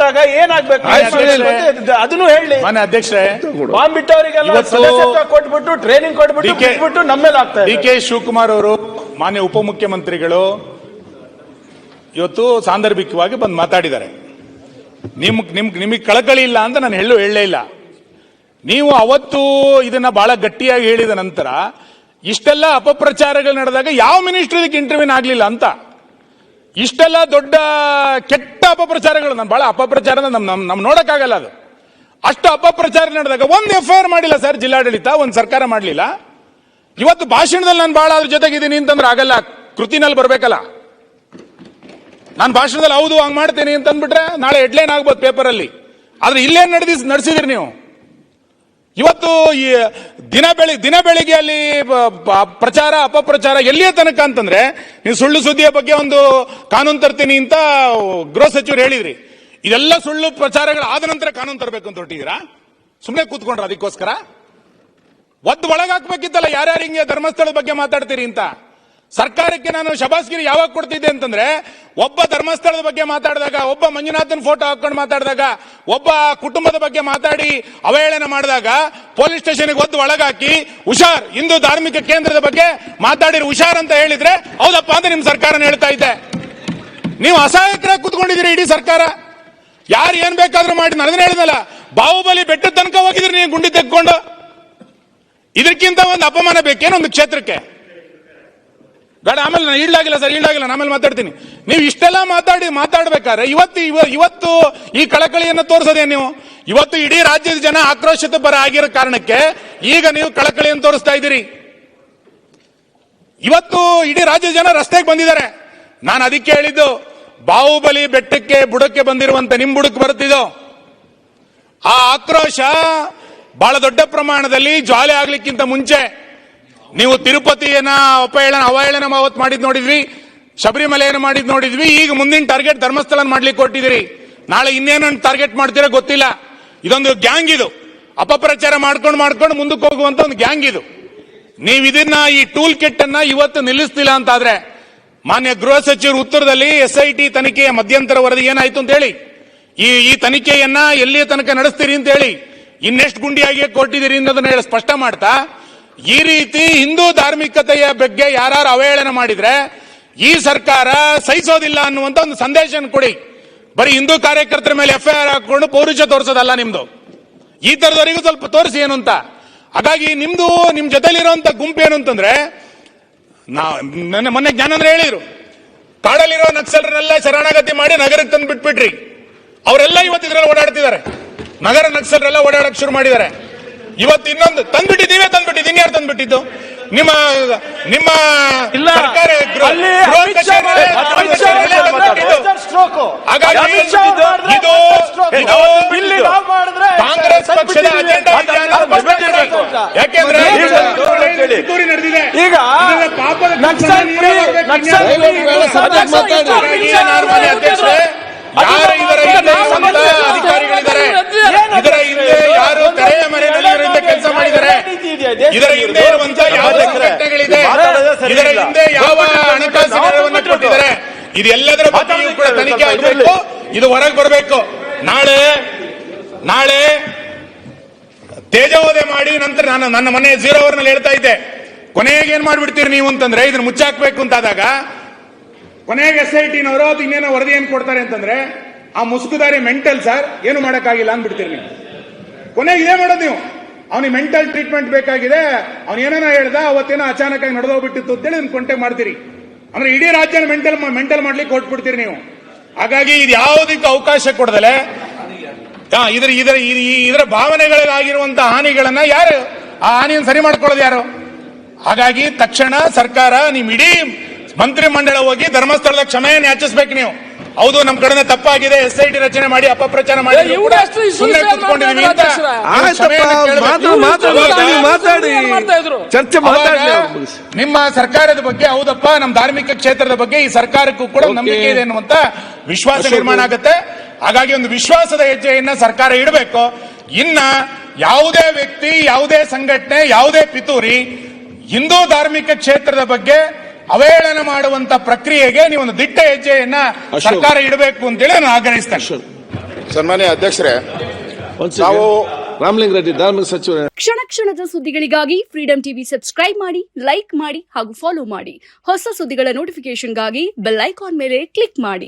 ಕೊಟ್ಟಾಗ ಏನಾಗ್ಬೇಕು ಅದನ್ನು ಹೇಳಿ. ಮಾನ್ಯ ಅಧ್ಯಕ್ಷರೇ, ಬಾಂಬ್ ಬಿಟ್ಟವರಿಗೆಲ್ಲ ಸದಸ್ಯತ್ವ ಕೊಟ್ಬಿಟ್ಟು ಟ್ರೈನಿಂಗ್ ಕೊಟ್ಬಿಟ್ಟು ನಮ್ಮೇಲೆ ಆಗ್ತಾ ಇದೆ. ಡಿ.ಕೆ. ಶಿವಕುಮಾರ್ ಅವರು ಮಾನ್ಯ ಉಪಮುಖ್ಯಮಂತ್ರಿಗಳು ಇವತ್ತು ಸಾಂದರ್ಭಿಕವಾಗಿ ಬಂದು ಮಾತಾಡಿದ್ದಾರೆ. ನಿಮಗೆ ಕಳಕಳಿ ಇಲ್ಲ ಅಂತ ನಾನು ಹೇಳಲೇ ಇಲ್ಲ. ನೀವು ಅವತ್ತು ಇದನ್ನ ಬಹಳ ಗಟ್ಟಿಯಾಗಿ ಹೇಳಿದ ನಂತರ ಇಷ್ಟೆಲ್ಲ ಅಪಪ್ರಚಾರಗಳು ನಡೆದಾಗ ಯಾವ ಮಿನಿಸ್ಟರ್ ಇದಕ್ಕೆ ಇಂಟರ್ವ್ಯೂನ್ ಆಗ್ಲಿಲ್ಲ ಅಂತ, ಇಷ್ಟೆಲ್ಲ ದೊಡ್ಡ ಕೆಟ್ಟ ಅಪಪ್ರಚಾರಗಳು, ನಾನು ಬಹಳ ಅಪಪ್ರಚಾರ ನಮ್ ನೋಡಕ್ಕಾಗಲ್ಲ. ಅದು ಅಷ್ಟು ಅಪಪ್ರಚಾರ ನಡೆದಾಗ ಒಂದು FIR ಮಾಡಿಲ್ಲ ಸರ್ ಜಿಲ್ಲಾಡಳಿತ, ಒಂದು ಸರ್ಕಾರ ಮಾಡಲಿಲ್ಲ. ಇವತ್ತು ಭಾಷಣದಲ್ಲಿ ನಾನು ಬಹಳ ಅದ್ರ ಜೊತೆಗಿದ್ದೀನಿ ಅಂತಂದ್ರೆ ಆಗಲ್ಲ, ಕೃತಿನಲ್ಲಿ ಬರ್ಬೇಕಲ್ಲ. ನಾನು ಭಾಷಣದಲ್ಲಿ ಹೌದು ಹಂಗ್ ಮಾಡ್ತೀನಿ ಅಂತಂದ್ಬಿಟ್ರೆ ನಾಳೆ ಹೆಡ್ಲೈನ್ ಆಗ್ಬೋದು ಪೇಪರ್ ಅಲ್ಲಿ. ಆದ್ರೆ ಇಲ್ಲೇನ್ ನಡೆಸಿದಿರಿ ನೀವು? ಇವತ್ತು ಈ ದಿನ ಬೆಳಿಗ್ಗೆ ಅಲ್ಲಿ ಪ್ರಚಾರ ಅಪಪ್ರಚಾರ ಎಲ್ಲಿಯ ತನಕ ಅಂತಂದ್ರೆ, ನೀವು ಸುಳ್ಳು ಸುದ್ದಿಯ ಬಗ್ಗೆ ಒಂದು ಕಾನೂನು ತರ್ತೀನಿ ಅಂತ ಗೃಹ ಸಚಿವರು ಹೇಳಿದ್ರಿ. ಇದೆಲ್ಲ ಸುಳ್ಳು ಪ್ರಚಾರಗಳು ಆದ ನಂತರ ಕಾನೂನು ತರಬೇಕು ಅಂತ ಹೊರಟಿದ್ದೀರಾ? ಸುಮ್ಮನೆ ಕೂತ್ಕೊಂಡ್ರ ಅದಕ್ಕೋಸ್ಕರ? ಒದ್ದು ಒಳಗಾಕ್ಬೇಕಿತ್ತಲ್ಲ ಯಾರ್ಯಾರು ಹಿಂಗೆ ಧರ್ಮಸ್ಥಳದ ಬಗ್ಗೆ ಮಾತಾಡ್ತೀರಿ ಅಂತ. ಸರ್ಕಾರಕ್ಕೆ ನಾನು ಶಬಾಸ್ಗಿರಿ ಯಾವಾಗ ಕೊಡ್ತಿದ್ದೆ ಅಂತಂದ್ರೆ, ಒಬ್ಬ ಧರ್ಮಸ್ಥಳದ ಬಗ್ಗೆ ಮಾತಾಡಿದಾಗ, ಒಬ್ಬ ಮಂಜುನಾಥನ್ ಫೋಟೋ ಹಾಕೊಂಡು ಮಾತಾಡಿದಾಗ, ಒಬ್ಬ ಕುಟುಂಬದ ಬಗ್ಗೆ ಮಾತಾಡಿ ಅವಹೇಳನ ಮಾಡಿದಾಗ ಪೊಲೀಸ್ ಸ್ಟೇಷನ್ಗೆ ಒದ್ದು ಒಳಗಾಕಿ ಹುಷಾರ್, ಹಿಂದೂ ಧಾರ್ಮಿಕ ಕೇಂದ್ರದ ಬಗ್ಗೆ ಮಾತಾಡಿರಿ ಹುಷಾರ್ ಅಂತ ಹೇಳಿದ್ರೆ ಹೌದಪ್ಪ ಅಂತ ನಿಮ್ ಸರ್ಕಾರನ ಹೇಳ್ತಾ ಇದ್ದೆ. ನೀವು ಅಸಹಾಯಕರಾಗಿ ಕೂತ್ಕೊಂಡಿದ್ದೀರಿ ಇಡೀ ಸರ್ಕಾರ. ಯಾರು ಏನ್ ಬೇಕಾದ್ರೂ ಮಾಡಿ. ನಾನು ಹೇಳಿದ್ನಲ್ಲ, ಬಾಹುಬಲಿ ಬೆಟ್ಟದ ತನಕ ಹೋಗಿದ್ರಿ ನೀವು ಗುಂಡಿ ತೆಕ್ಕೊಂಡು. ಇದಕ್ಕಿಂತ ಒಂದು ಅಪಮಾನ ಬೇಕೇನೋ ಒಂದು ಕ್ಷೇತ್ರಕ್ಕೆ? ಬೇಡ, ಆಮೇಲೆ ನಾನು ಈಡಾಗಿಲ್ಲ ಸರ್, ಈಡಾಗಿಲ್ಲ, ಆಮೇಲೆ ಮಾತಾಡ್ತೀನಿ. ನೀವು ಇಷ್ಟೆಲ್ಲ ಮಾತಾಡ್ಬೇಕಾದ್ರೆ ಇವತ್ತು ಈ ಕಳಕಳಿಯನ್ನು ತೋರಿಸೋದೇ ನೀವು? ಇವತ್ತು ಇಡೀ ರಾಜ್ಯದ ಜನ ಆಕ್ರೋಶಿತ ಪರ ಆಗಿರೋ ಕಾರಣಕ್ಕೆ ಈಗ ನೀವು ಕಳಕಳಿಯನ್ನು ತೋರಿಸ್ತಾ ಇದ್ದೀರಿ. ಇವತ್ತು ಇಡೀ ರಾಜ್ಯದ ಜನ ರಸ್ತೆಗೆ ಬಂದಿದ್ದಾರೆ. ನಾನು ಅದಕ್ಕೆ ಹೇಳಿದ್ದು, ಬಾಹುಬಲಿ ಬೆಟ್ಟಕ್ಕೆ ಬುಡಕ್ಕೆ ಬಂದಿರುವಂತ ನಿಮ್ ಬುಡಕ್ಕೆ ಬರುತ್ತಿದ್ದು ಆ ಆಕ್ರೋಶ ಬಹಳ ದೊಡ್ಡ ಪ್ರಮಾಣದಲ್ಲಿ ಜ್ವಾಲೆ ಆಗ್ಲಿಕ್ಕಿಂತ ಮುಂಚೆ ನೀವು ತಿರುಪತಿಯನ್ನ ಅವಹೇಳನ ಅವತ್ತು ಮಾಡಿದ್ ನೋಡಿದ್ವಿ, ಶಬರಿಮಲೆಯನ್ನು ಮಾಡಿದ್ ನೋಡಿದ್ವಿ. ಈಗ ಮುಂದಿನ ಟಾರ್ಗೆಟ್ ಧರ್ಮಸ್ಥಳ ಮಾಡ್ಲಿಕ್ಕೆ ಕೊಟ್ಟಿದ್ದೀರಿ. ನಾಳೆ ಇನ್ನೇನು ಟಾರ್ಗೆಟ್ ಮಾಡ್ತೀರಾ ಗೊತ್ತಿಲ್ಲ. ಇದೊಂದು ಗ್ಯಾಂಗ್, ಇದು ಅಪಪ್ರಚಾರ ಮಾಡ್ಕೊಂಡು ಮುಂದಕ್ಕೆ ಹೋಗುವಂತ ಒಂದು ಗ್ಯಾಂಗ್ ಇದು. ನೀವು ಇದನ್ನ ಈ ಟೂಲ್ ಕಿಟ್ ಅನ್ನ ಇವತ್ತು ನಿಲ್ಲಿಸ್ತಿಲ್ಲ ಅಂತಾದ್ರೆ, ಮಾನ್ಯ ಗೃಹ ಸಚಿವರು ಉತ್ತರದಲ್ಲಿ SIT ತನಿಖೆಯ ಮಧ್ಯಂತರ ವರದಿ ಏನಾಯ್ತು ಅಂತ ಹೇಳಿ, ಈ ತನಿಖೆಯನ್ನ ಎಲ್ಲಿಯ ತನಕ ನಡೆಸ್ತೀರಿ ಅಂತ ಹೇಳಿ, ಇನ್ನೆಷ್ಟು ಗುಂಡಿಯಾಗಿ ಕೊಟ್ಟಿದ್ದೀರಿ ಅನ್ನೋದನ್ನ ಸ್ಪಷ್ಟ ಮಾಡ್ತಾ, ಈ ರೀತಿ ಹಿಂದೂ ಧಾರ್ಮಿಕತೆಯ ಬಗ್ಗೆ ಯಾರು ಅವಹೇಳನ ಮಾಡಿದ್ರೆ ಈ ಸರ್ಕಾರ ಸಹಿಸೋದಿಲ್ಲ ಅನ್ನುವಂತ ಒಂದು ಸಂದೇಶ ಕೊಡಿ. ಬರೀ ಹಿಂದೂ ಕಾರ್ಯಕರ್ತರ ಮೇಲೆ FIR ಹಾಕೊಂಡು ಪೌರುಷ ತೋರಿಸೋದಲ್ಲ ನಿಮ್ದು. ಈ ತರದವರಿಗೂ ಸ್ವಲ್ಪ ತೋರಿಸಿ ಏನು ಅಂತ. ಹಾಗಾಗಿ ನಿಮ್ ಜೊತೆಲಿರುವಂತ ಗುಂಪು ಏನು ಅಂತಂದ್ರೆ, ಮೊನ್ನೆ ಜ್ಞಾನೇಂದ್ರ ಹೇಳಿದ್ರು, ಕಾಡಲ್ಲಿರೋ ನಕ್ಸಲರನ್ನೆಲ್ಲ ಶರಣಾಗತಿ ಮಾಡಿ ನಗರಕ್ಕೆ ತಂದು ಬಿಟ್ಬಿಟ್ರಿ. ಅವರೆಲ್ಲ ಇವತ್ತು ಇದ್ರಲ್ಲಿ ಓಡಾಡ್ತಿದ್ದಾರೆ. ನಗರ ನಕ್ಸಲರೆಲ್ಲ ಓಡಾಡಕ್ ಶುರು ಮಾಡಿದ್ದಾರೆ. ಇವತ್ತು ಇನ್ನೊಂದು ತಂದ್ಬಿಟ್ಟಿದ್ದೀವಿ, ಇನ್ಯಾರು ತಂದ್ಬಿಟ್ಟಿದ್ದು? ನಿಮ್ಮ ಸರ್ಕಾರ ಕಾಂಗ್ರೆಸ್ ಪಕ್ಷದ ಅಜೆಂಡಾ ಯಾಕೆಂದ್ರೆ ನಡೆದಿದೆ. ಈಗ ಅಧ್ಯಕ್ಷರೇ, ಯಾರು ಇದರ ಅಧಿಕಾರಿಗಳಿದ್ದಾರೆ, ಇದರ ಹಿಂದೆ ಯಾರು ತೆರೆಯ ಮರೆಯಲ್ಲಿ ಕೆಲಸ ಮಾಡಿದ್ದಾರೆ, ಇದರ ಹಿಂದೆ ಇರುವಂತ ಯಾವ ಸಂಘಟನೆಗಳಿದೆ, ಇದರ ಹಿಂದೆ ಯಾವ ಹಣಕಾಸು ನೆರವನ್ನು ಕೊಟ್ಟಿದ್ದಾರೆ, ಇದೆಲ್ಲದರ ಬಗ್ಗೆಯೂ ಕೂಡ ತನಿಖೆ ಆಗಬೇಕು. ಇದು ಹೊರಗೆ ಬರಬೇಕು. ನಾಳೆ ತೇಜೋವಧೆ ಮಾಡಿ ನಂತರ ನನ್ನ ಮನೆ 0 ಅವರ್ ನಲ್ಲಿ ಹೇಳ್ತಾ ಇದ್ದೆ, ಕೊನೆಗೆ ಏನ್ ಮಾಡ್ಬಿಡ್ತೀರಿ ನೀವು ಅಂತಂದ್ರೆ, ಇದನ್ನ ಮುಚ್ಚಾಕ್ಬೇಕು ಅಂತಾದಾಗ ಕೊನೆಗೆ SIT-ನವರು ಅದು ಇನ್ನೇನೋ ವರದಿ ಏನ್ ಕೊಡ್ತಾರೆ ಅಂತಂದ್ರೆ, ಆ ಮುಸುಕುದಾರಿ ಮೆಂಟಲ್ ಸರ್, ಏನು ಮಾಡಕ್ಕಾಗಿಲ್ಲ ಅಂದ್ಬಿಡ್ತೀರಿ ನೀವು. ಕೊನೆಗೆ ಇದೇ ಮಾಡೋದು ನೀವು. ಅವನಿಗೆ ಮೆಂಟಲ್ ಟ್ರೀಟ್ಮೆಂಟ್ ಬೇಕಾಗಿದೆ, ಅವನೇನೋ ಹೇಳ್ದ, ಅವತ್ತೇನೋ ಅಚಾನಕ್ ಆಗಿ ನಡೆದೋಗ್ಬಿಟ್ಟಿತ್ತು ಅಂತೇಳಿ ಕೊಂಟೆ ಮಾಡ್ತೀರಿ. ಅಂದ್ರೆ ಇಡೀ ರಾಜ್ಯನ ಮೆಂಟಲ್ ಮಾಡ್ಲಿಕ್ಕೆ ಕೊಟ್ಬಿಡ್ತೀರಿ ನೀವು. ಹಾಗಾಗಿ ಇದು ಯಾವುದಕ್ಕೆ ಅವಕಾಶ ಕೊಡದಲೆ ಇದರ ಭಾವನೆಗಳಿಗಾಗಿರುವಂತಹ ಹಾನಿಗಳನ್ನ ಯಾರು ಆ ಹಾನಿಯನ್ನು ಸರಿ ಮಾಡ್ಕೊಳ್ಳೋದು ಯಾರು? ಹಾಗಾಗಿ ತಕ್ಷಣ ಸರ್ಕಾರ ನಿಮ್ ಇಡೀ ಮಂತ್ರಿ ಮಂಡಳ ಹೋಗಿ ಧರ್ಮಸ್ಥಳದ ಕ್ಷಮೆಯನ್ನು ಯಾಚಿಸಬೇಕು ನೀವು. ಹೌದು, ನಮ್ ಕಡೆ ತಪ್ಪಾಗಿದೆ, SIT ರಚನೆ ಮಾಡಿ ಅಪಪ್ರಚಾರ ಮಾಡಿ ಸುಮ್ಮನೆ ಕೂತ್ಕೊಂಡಿದೀವಿ ಅಂತ ಚರ್ಚೆ ಮಾತಾಡಿ. ನಿಮ್ಮ ಸರ್ಕಾರದ ಬಗ್ಗೆ ಹೌದಪ್ಪ, ನಮ್ಮ ಧಾರ್ಮಿಕ ಕ್ಷೇತ್ರದ ಬಗ್ಗೆ ಈ ಸರ್ಕಾರಕ್ಕೂ ಕೂಡ ನಂಬಿಕೆ ಇದೆ ಅನ್ನುವಂತ ವಿಶ್ವಾಸ ನಿರ್ಮಾಣ ಆಗುತ್ತೆ. ಹಾಗಾಗಿ ಒಂದು ವಿಶ್ವಾಸದ ಹೆಜ್ಜೆಯನ್ನ ಸರ್ಕಾರ ಇಡಬೇಕು. ಇನ್ನ ಯಾವುದೇ ವ್ಯಕ್ತಿ, ಯಾವುದೇ ಸಂಘಟನೆ, ಯಾವುದೇ ಪಿತೂರಿ ಹಿಂದೂ ಧಾರ್ಮಿಕ ಕ್ಷೇತ್ರದ ಬಗ್ಗೆ ಅವಹೇಳನ ಮಾಡುವಂತ ಪ್ರಕ್ರಿಯೆಗೆ ನೀವೊಂದು ದಿಟ್ಟ ಹೆಜ್ಜೆಯನ್ನ ಸರ್ಕಾರ ಇಡಬೇಕು ಅಂತೇಳಿ ನಾನು ಆಗ್ರಹಿಸ್ತೇನೆ. ಸನ್ಮಾನ್ಯ ಅಧ್ಯಕ್ಷರೇ, ನಾವು ರಾಮಲಿಂಗ ರೆಡ್ಡಿ ಧಾರ್ಮಿಕ ಸಚಿವರು. ಕ್ಷಣ ಕ್ಷಣದ ಸುದ್ದಿಗಳಿಗಾಗಿ ಫ್ರೀಡಂ ಟಿವಿ ಸಬ್ಸ್ಕ್ರೈಬ್ ಮಾಡಿ, ಲೈಕ್ ಮಾಡಿ ಹಾಗೂ ಫಾಲೋ ಮಾಡಿ. ಹೊಸ ಸುದ್ದಿಗಳ ನೋಟಿಫಿಕೇಶನ್ಗಾಗಿ ಬೆಲ್ ಐಕಾನ್ ಮೇಲೆ ಕ್ಲಿಕ್ ಮಾಡಿ.